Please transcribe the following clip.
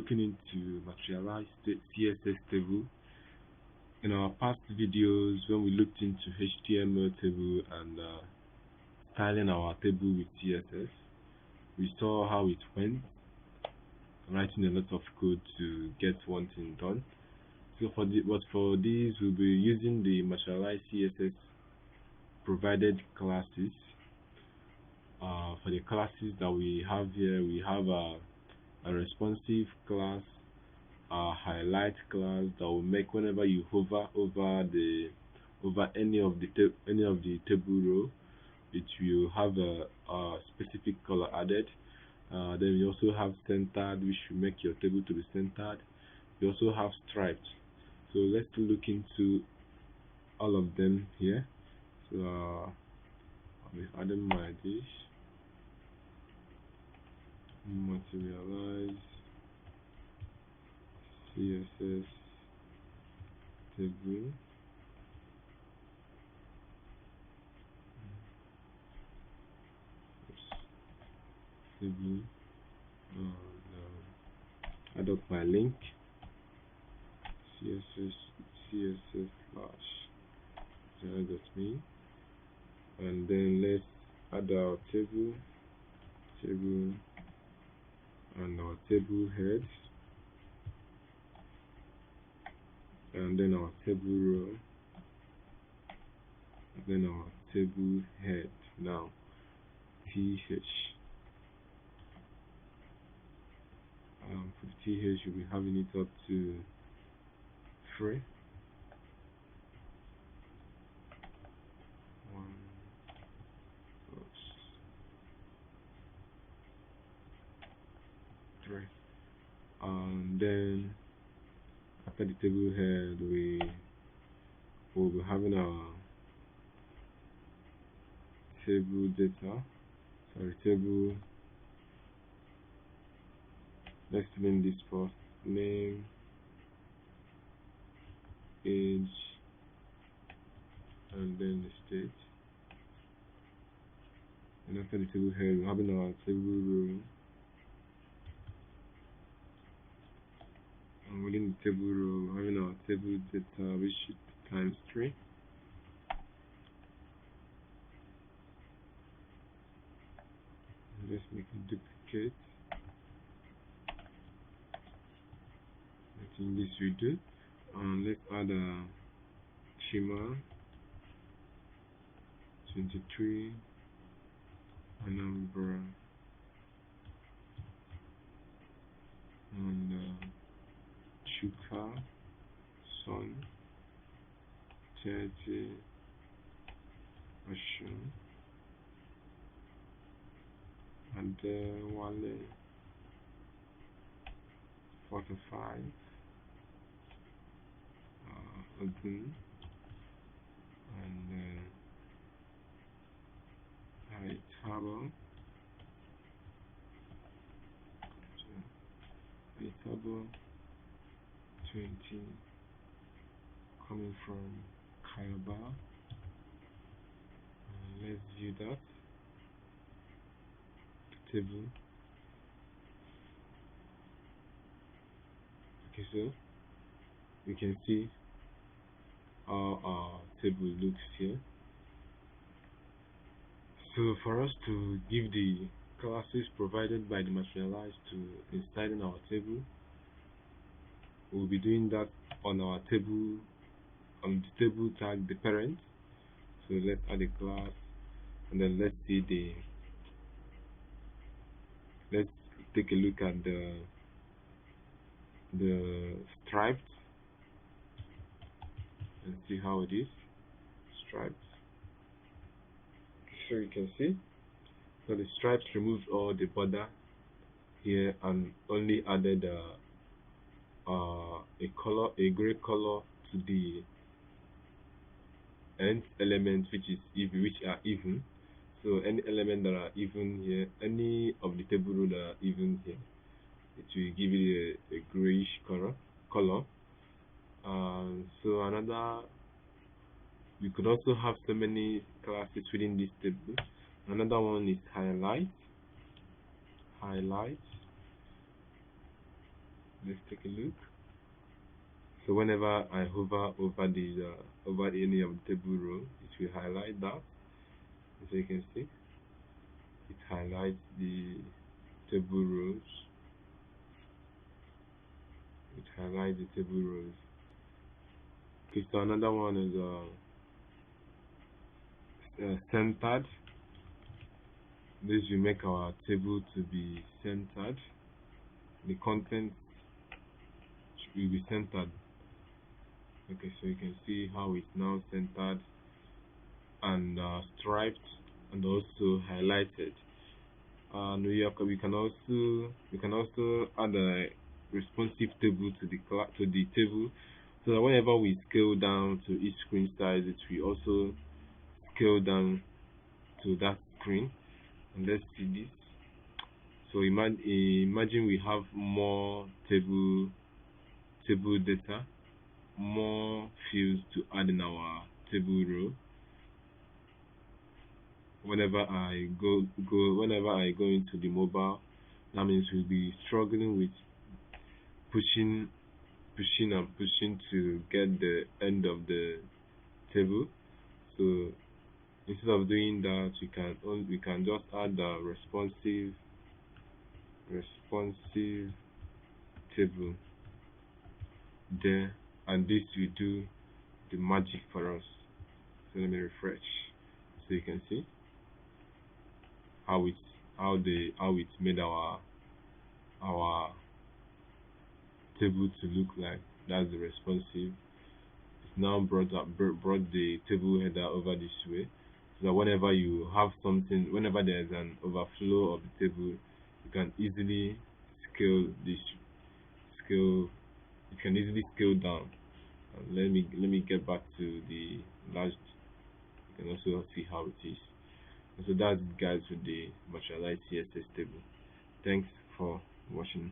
looking into MaterializeCss Table. In our past videos, when we looked into HTML table and styling our table with CSS, we saw how it went, writing a lot of code to get one thing done. So for this, we'll be using the MaterializeCss provided classes. For the classes that we have here, we have a responsive class, a highlight class that will make whenever you hover over any of the table row, it will have a specific color added. Then we also have centered, which will make your table to be centered. We also have striped. So let's look into all of them here. So I'll be adding my dish. Materialize CSS table. Add up my link css/me, and then let's add our table and our table heads, and then our table row, and then our table head. Now th for th you'll be having it up to 3. 1 3, and then after the table head we will be having our table table. Let's name this first, name, age, and then the state. And after the table head, we're having our table row, and within the table row, we're having our table data, which is times 3. Let's make a duplicate. I think this will do. Let's add a schema 23, Anambra, and Chuka, Son, 30, Oshun, and Wale, 45, Ogun, and Aitabo, 20, coming from Kayaba. Let's view that table. Okay, so we can see how our table looks here. So for us to give the classes provided by the Materialize to inside in our table, we'll be doing that on our table, on the table tag, the parent. So let's add a class, and then let's take a look at the striped and see how it is striped. So you can see, so the stripes removed all the border here and only added a gray color to the end elements, which are even. So any element that are even here, any of the table row that are even here, it will give it a grayish color. So we could also have so many classes within this table. Another one is highlight. Let's take a look. So whenever I hover over the over any of the table row, it will highlight that. As you can see, it highlights the table rows. It highlights the table rows. Okay, so another one is centered. This will make our table to be centered. The content will be centered. Okay, so you can see how it's now centered and striped and also highlighted. And we can also add a responsive table to the table, so that whenever we scale down to each screen size, it will also scale down to that screen. And let's see this. So imagine we have more table data, more fields to add in our table row. Whenever I go into the mobile, that means we'll be struggling with pushing and pushing to get the end of the table. So instead of doing that, we can just add a responsive table there, and this will do the magic for us. So let me refresh, so you can see how it made our table to look like. That's the responsive. It's now brought the table header over this way, so that whenever you have something, whenever there is an overflow of the table, you can easily scale this scale. You can easily scale down. Let me get back to the last. You can also see how it is. And so that's it, guys, with the Materialize CSS table. Thanks for watching.